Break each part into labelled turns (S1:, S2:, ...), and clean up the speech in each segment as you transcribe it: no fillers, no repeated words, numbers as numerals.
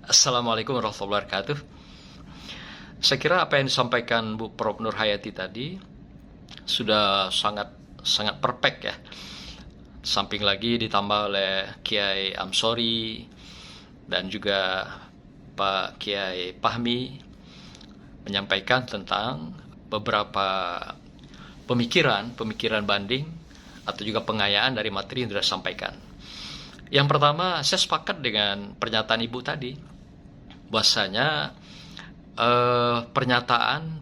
S1: Assalamualaikum warahmatullahi wabarakatuh. Saya kira apa yang disampaikan Bu Prof. Nur Hayati tadi sudah sangat sangat perfect ya. Samping lagi ditambah oleh Kiai Amsori dan juga Pak Kiai Fahmi menyampaikan tentang beberapa pemikiran banding atau juga pengayaan dari materi yang sudah disampaikan. Yang pertama, saya sepakat dengan pernyataan Ibu tadi, bahwasanya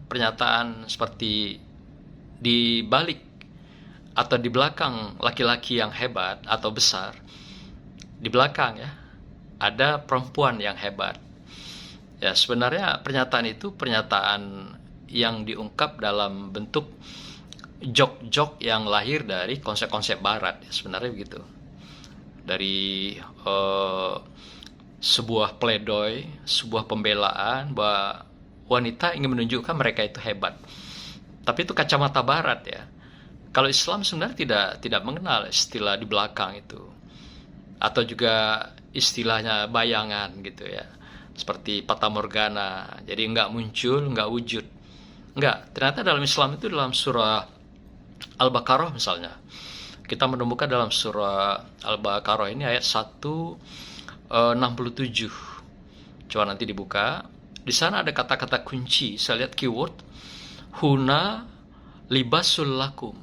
S1: pernyataan seperti di balik atau di belakang laki-laki yang hebat atau besar, di belakang ya, ada perempuan yang hebat. Ya, sebenarnya pernyataan itu pernyataan yang diungkap dalam bentuk jok-jok yang lahir dari konsep-konsep barat, ya, sebenarnya begitu. Dari sebuah pledoi, sebuah pembelaan bahwa wanita ingin menunjukkan mereka itu hebat. Tapi itu kacamata barat ya. Kalau Islam sebenarnya tidak mengenal istilah di belakang itu. Atau juga istilahnya bayangan gitu ya. Seperti fata morgana. Jadi nggak muncul, nggak wujud. Nggak, ternyata dalam Islam itu dalam surah Al-Baqarah misalnya. Kita menemukan dalam surah Al-Baqarah ini ayat 167. Coba nanti dibuka. Di sana ada kata-kata kunci. Saya lihat keyword. Huna libasul lakum.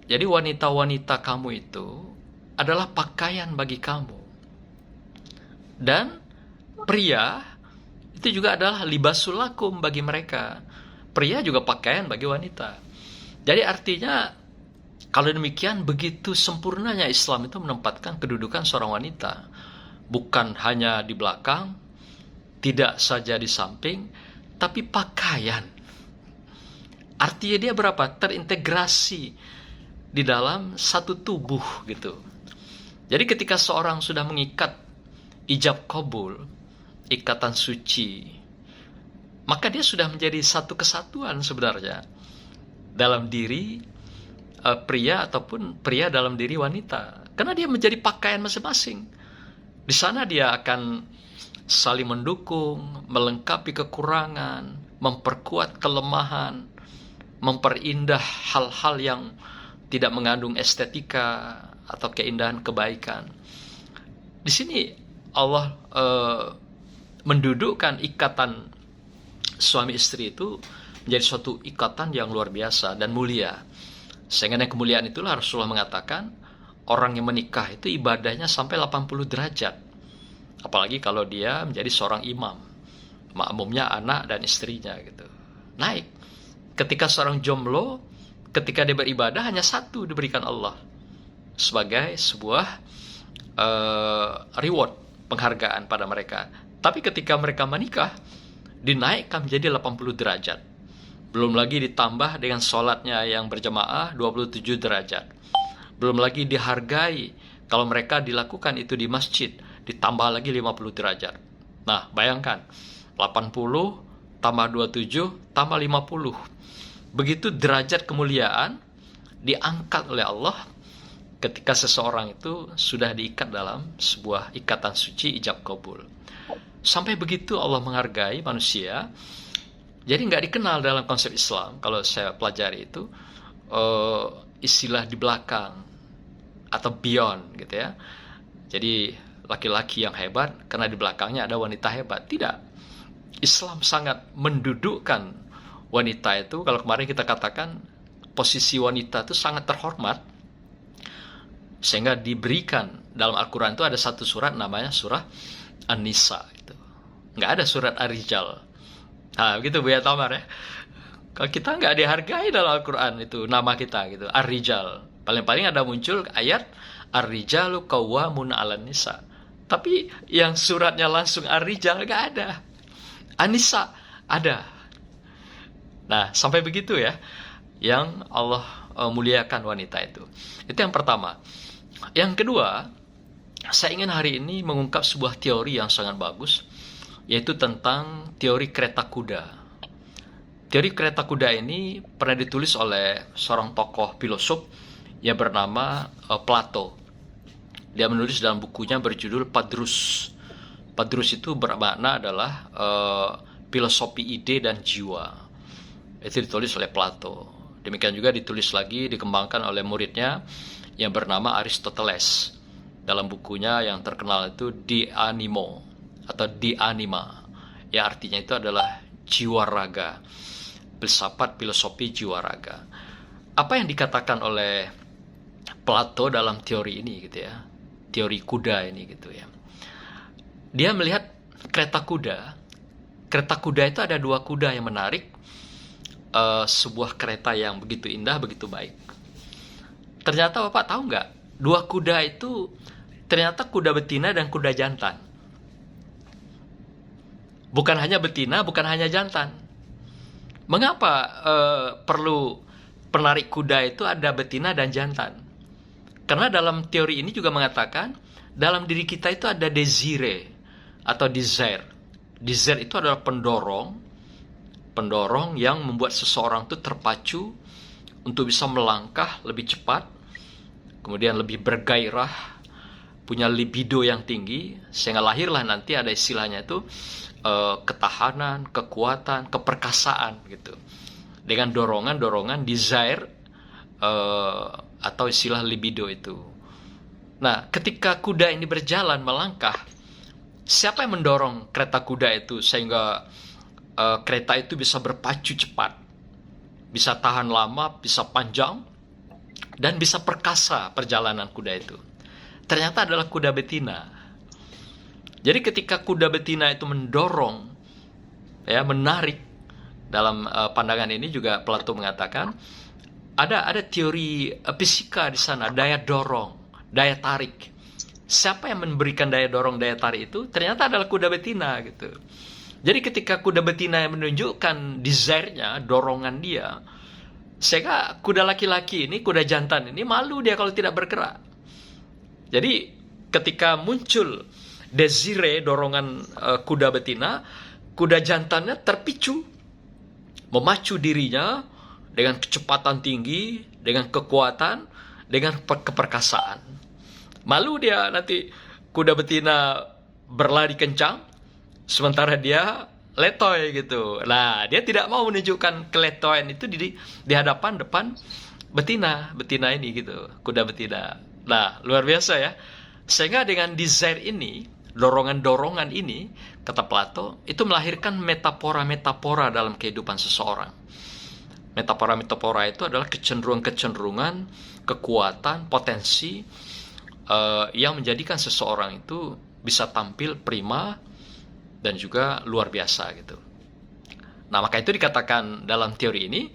S1: Jadi wanita-wanita kamu itu adalah pakaian bagi kamu. Dan pria itu juga adalah libasul lakum bagi mereka. Pria juga pakaian bagi wanita. Jadi artinya kalau demikian begitu sempurnanya Islam itu menempatkan kedudukan seorang wanita. Bukan hanya di belakang, tidak saja di samping, tapi pakaian. Artinya dia berapa? Terintegrasi di dalam satu tubuh gitu. Jadi ketika seorang sudah mengikat ijab kabul, ikatan suci, maka dia sudah menjadi satu kesatuan sebenarnya dalam diri pria ataupun pria dalam diri wanita. Karena dia menjadi pakaian masing-masing. Di sana dia akan saling mendukung, melengkapi kekurangan, memperkuat kelemahan, memperindah hal-hal yang tidak mengandung estetika atau keindahan kebaikan. Di sini Allah mendudukkan ikatan suami istri itu menjadi suatu ikatan yang luar biasa dan mulia. Sehingga dengan kemuliaan itulah Rasulullah mengatakan orang yang menikah itu ibadahnya sampai 80 derajat. Apalagi kalau dia menjadi seorang imam. Makmumnya anak dan istrinya gitu. Naik. Ketika seorang jomblo, ketika dia beribadah hanya satu diberikan Allah. Sebagai sebuah reward, penghargaan pada mereka. Tapi ketika mereka menikah, dinaikkan menjadi 80 derajat. Belum lagi ditambah dengan sholatnya yang berjamaah 27 derajat. Belum lagi dihargai kalau mereka dilakukan itu di masjid, ditambah lagi 50 derajat. Nah, bayangkan 80 tambah 27 tambah 50. Begitu derajat kemuliaan diangkat oleh Allah ketika seseorang itu sudah diikat dalam sebuah ikatan suci ijab kabul. Sampai begitu Allah menghargai manusia. Jadi nggak dikenal dalam konsep Islam, kalau saya pelajari itu, istilah di belakang atau beyond gitu ya. Jadi laki-laki yang hebat karena di belakangnya ada wanita hebat. Tidak. Islam sangat mendudukkan wanita itu, kalau kemarin kita katakan posisi wanita itu sangat terhormat, sehingga diberikan dalam Al-Quran itu ada satu surat namanya surah An-Nisa. Gitu. Nggak ada surat Ar-Rijal. Nah, begitu Bu ya Tamar ya. Kalau kita nggak dihargai dalam Al-Quran itu nama kita gitu, Ar-Rijal. Paling-paling ada muncul ayat Ar-Rijalu qawwamun 'alan nisa. Tapi yang suratnya langsung Ar-Rijal nggak ada. An-Nisa ada. Nah, sampai begitu ya yang Allah muliakan wanita itu. Itu yang pertama. Yang kedua, saya ingin hari ini mengungkap sebuah teori yang sangat bagus, yaitu tentang teori kereta kuda. Teori kereta kuda ini pernah ditulis oleh seorang tokoh filosof yang bernama Plato. Dia menulis dalam bukunya berjudul Padrus. Padrus itu bermakna adalah filosofi ide dan jiwa. Itu ditulis oleh Plato. Demikian juga ditulis lagi, dikembangkan oleh muridnya yang bernama Aristoteles dalam bukunya yang terkenal itu De Animo atau De Anima. Ya, artinya itu adalah jiwa raga, filsafat filosofi jiwa raga. Apa yang dikatakan oleh Plato dalam teori ini gitu ya, teori kuda ini gitu ya. Dia melihat kereta kuda. Kereta kuda itu ada dua kuda yang menarik, sebuah kereta yang begitu indah, begitu baik. Ternyata Bapak tahu nggak, dua kuda itu ternyata kuda betina dan kuda jantan. Bukan hanya betina, bukan hanya jantan. Mengapa perlu penarik kuda itu ada betina dan jantan? Karena dalam teori ini juga mengatakan, dalam diri kita itu ada desire atau desire. Desire itu adalah pendorong yang membuat seseorang itu terpacu untuk bisa melangkah lebih cepat, kemudian lebih bergairah, punya libido yang tinggi, sehingga lahirlah nanti ada istilahnya itu ketahanan, kekuatan, keperkasaan gitu. Dengan dorongan-dorongan desire atau istilah libido itu. Nah, ketika kuda ini berjalan melangkah, siapa yang mendorong kereta kuda itu sehingga kereta itu bisa berpacu cepat, bisa tahan lama, bisa panjang, dan bisa perkasa perjalanan kuda itu? Ternyata adalah kuda betina. Jadi ketika kuda betina itu mendorong, ya, menarik, dalam pandangan ini juga Plato mengatakan ada teori fisika di sana, daya dorong, daya tarik. Siapa yang memberikan daya dorong, daya tarik itu? Ternyata adalah kuda betina gitu. Jadi ketika kuda betina yang menunjukkan desire-nya, dorongan dia, sehingga kuda laki-laki ini, kuda jantan ini malu dia kalau tidak bergerak. Jadi ketika muncul desire, dorongan kuda betina, kuda jantannya terpicu, memacu dirinya dengan kecepatan tinggi, dengan kekuatan, dengan keperkasaan. Malu dia nanti kuda betina berlari kencang, sementara dia letoy gitu. Nah, dia tidak mau menunjukkan keletoyan itu di hadapan depan betina ini gitu, kuda betina. Nah, luar biasa ya. Sehingga dengan desire ini, dorongan-dorongan ini, kata Plato, itu melahirkan metafora-metafora dalam kehidupan seseorang. Metafora-metafora itu adalah kecenderungan-kecenderungan, kekuatan, potensi yang menjadikan seseorang itu bisa tampil prima dan juga luar biasa gitu. Nah, maka itu dikatakan dalam teori ini,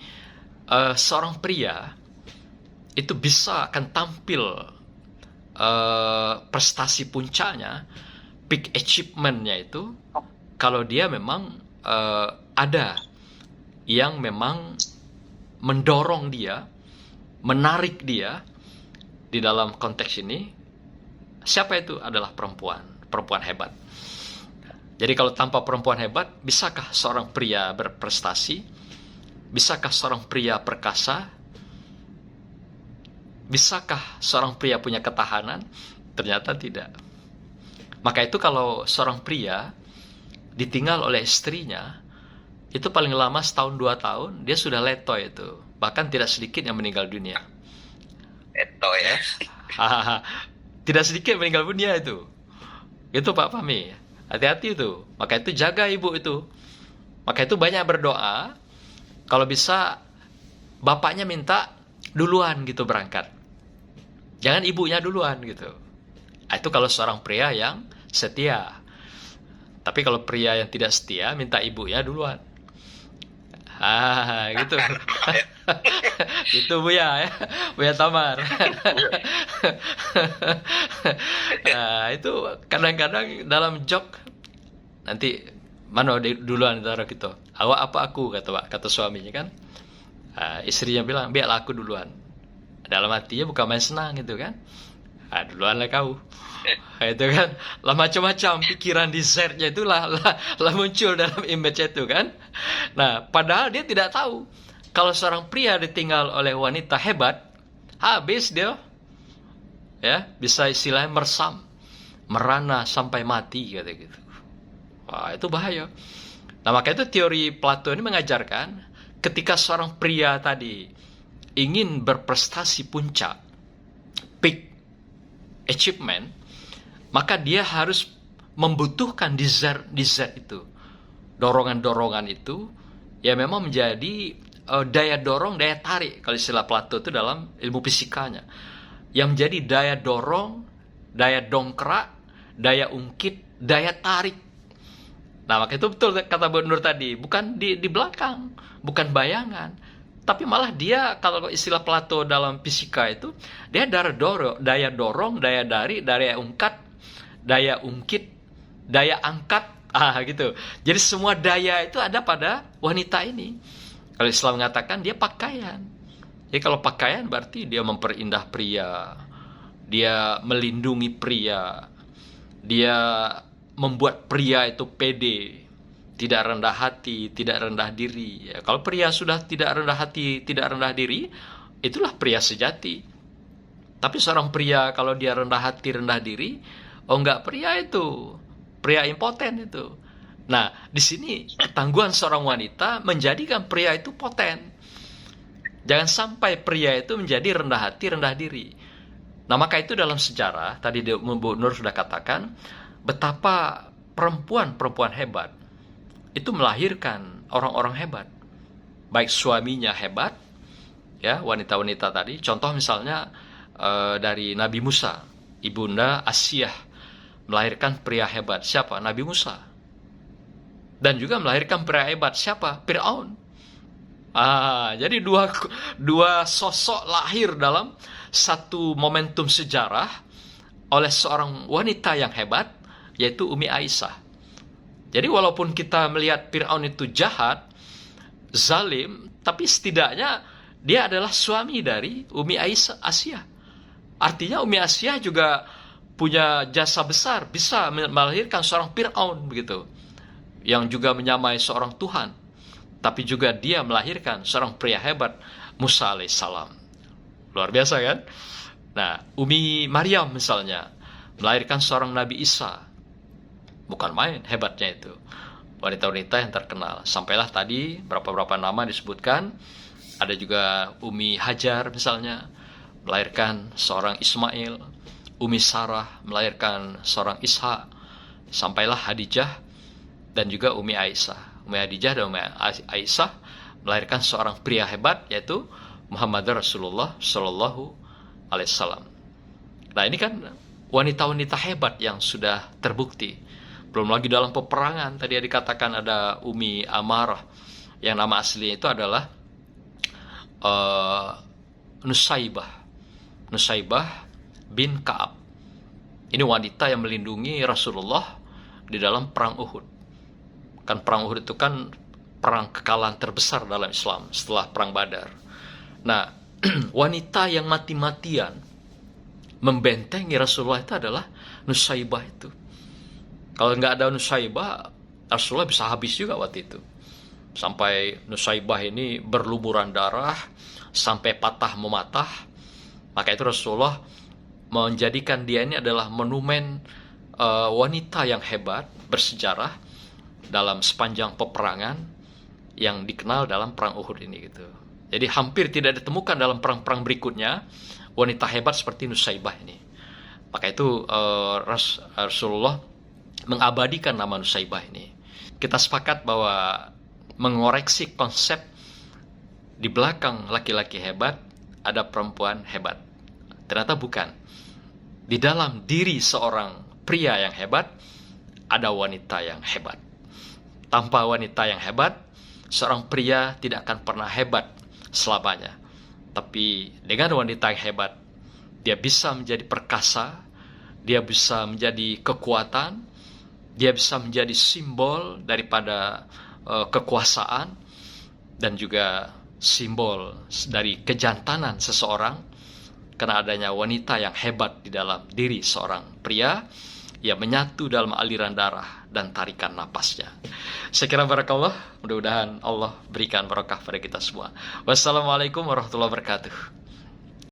S1: seorang pria itu bisa akan tampil prestasi puncaknya, peak achievement-nya itu, kalau dia memang ada yang memang mendorong dia, menarik dia. Di dalam konteks ini, siapa itu? Adalah perempuan hebat. Jadi kalau tanpa perempuan hebat, bisakah seorang pria berprestasi? Bisakah seorang pria perkasa? Bisakah seorang pria punya ketahanan? Ternyata tidak. Maka itu kalau seorang pria ditinggal oleh istrinya, itu paling lama 1-2 tahun, dia sudah letoy itu. Bahkan tidak sedikit yang meninggal dunia.
S2: Letoy ya?
S1: Tidak sedikit meninggal dunia itu. Itu Pak Fahmi. Hati-hati itu. Maka itu jaga ibu itu. Maka itu banyak berdoa. Kalau bisa, bapaknya minta duluan gitu berangkat. Jangan ibunya duluan gitu. Itu kalau seorang pria yang setia. Tapi kalau pria yang tidak setia, minta ibunya duluan. Gitu. Gitu Buya ya. Buya Tamar. Nah, itu kadang-kadang dalam joke, nanti mana duluan antara kita. Awak apa aku, kata suaminya kan. Istrinya bilang, biarlah aku duluan. Dalam hatinya bukan main senang gitu kan. Duluan lah kau. Itu kan, lah macam-macam pikiran desire-nya itu lah muncul dalam image itu kan. Nah, padahal dia tidak tahu kalau seorang pria ditinggal oleh wanita hebat, habis dia. Ya, bisa istilahnya mersam, merana sampai mati kata gitu. Wah, itu bahaya. Nah, maka itu teori Plato ini mengajarkan ketika seorang pria tadi ingin berprestasi puncak, peak achievement, maka dia harus membutuhkan desire itu, dorongan-dorongan itu, ya memang menjadi daya dorong, daya tarik, kalau istilah Plato itu dalam ilmu fisikanya, yang menjadi daya dorong, daya dongkrak, daya ungkit, daya tarik. Nah, maka itu betul kata Bu Nur tadi, bukan di belakang, bukan bayangan, tapi malah dia, kalau istilah Plato dalam fisika itu, dia daya dorong, daya dari, daya ungkit, daya angkat, gitu. Jadi semua daya itu ada pada wanita ini. Kalau Islam mengatakan dia pakaian. Jadi kalau pakaian berarti dia memperindah pria, dia melindungi pria, dia membuat pria itu pede, tidak rendah hati, tidak rendah diri. Ya, kalau pria sudah tidak rendah hati, tidak rendah diri, itulah pria sejati. Tapi seorang pria kalau dia rendah hati, rendah diri, oh enggak, pria itu, pria impoten itu. Nah, di sini ketangguhan seorang wanita menjadikan pria itu poten. Jangan sampai pria itu menjadi rendah hati, rendah diri. Nah, maka itu dalam sejarah, tadi Bu Nur sudah katakan, betapa perempuan-perempuan hebat itu melahirkan orang-orang hebat. Baik suaminya hebat, ya, wanita-wanita tadi. Contoh misalnya dari Nabi Musa, Ibunda Asyah melahirkan pria hebat. Siapa? Nabi Musa. Dan juga melahirkan pria hebat. Siapa? Fir'aun. Jadi dua sosok lahir dalam satu momentum sejarah oleh seorang wanita yang hebat, yaitu Umi Aisyah. Jadi walaupun kita melihat Fir'aun itu jahat, zalim, tapi setidaknya dia adalah suami dari Umi Asyah. Artinya Umi Asyah juga punya jasa besar, bisa melahirkan seorang Fir'aun begitu, yang juga menyamai seorang Tuhan. Tapi juga dia melahirkan seorang pria hebat, Musa alaihissalam. Luar biasa kan? Nah, Umi Maryam misalnya melahirkan seorang Nabi Isa. Bukan main hebatnya itu. Wanita-wanita yang terkenal. Sampailah tadi berapa nama disebutkan. Ada juga Umi Hajar misalnya, melahirkan seorang Ismail. Umi Sarah melahirkan seorang Ishak. Sampailah Hadijah dan juga Umi Aisyah. Umi Hadijah dan Umi Aisyah melahirkan seorang pria hebat, yaitu Muhammad Rasulullah Shallallahu Alaihi Wasallam. Nah, ini kan wanita-wanita hebat yang sudah terbukti. Belum lagi dalam peperangan, tadi dikatakan ada Umi Amarah, yang nama aslinya itu adalah Nusaibah bin Ka'ab. Ini wanita yang melindungi Rasulullah di dalam perang Uhud. Kan perang Uhud itu kan perang kekalahan terbesar dalam Islam setelah perang Badar. Nah, wanita yang mati-matian membentengi Rasulullah itu adalah Nusaibah itu. Kalau nggak ada Nusaibah, Rasulullah bisa habis juga waktu itu. Sampai Nusaibah ini berlumuran darah, sampai patah mematah. Maka itu Rasulullah menjadikan dia ini adalah monumen wanita yang hebat, bersejarah dalam sepanjang peperangan yang dikenal dalam perang Uhud ini gitu. Jadi hampir tidak ditemukan dalam perang-perang berikutnya wanita hebat seperti Nusaibah ini. Maka itu Rasulullah mengabadikan nama Nusaibah ini. Kita sepakat bahwa mengoreksi konsep di belakang laki-laki hebat ada perempuan hebat. Ternyata bukan. Di dalam diri seorang pria yang hebat ada wanita yang hebat. Tanpa wanita yang hebat, seorang pria tidak akan pernah hebat selamanya. Tapi dengan wanita yang hebat, dia bisa menjadi perkasa, dia bisa menjadi kekuatan, dia bisa menjadi simbol daripada kekuasaan, dan juga simbol dari kejantanan seseorang, karena adanya wanita yang hebat di dalam diri seorang pria yang menyatu dalam aliran darah dan tarikan napasnya. Sekira barakallah, mudah-mudahan Allah berikan barakah pada kita semua. Wassalamualaikum warahmatullahi wabarakatuh.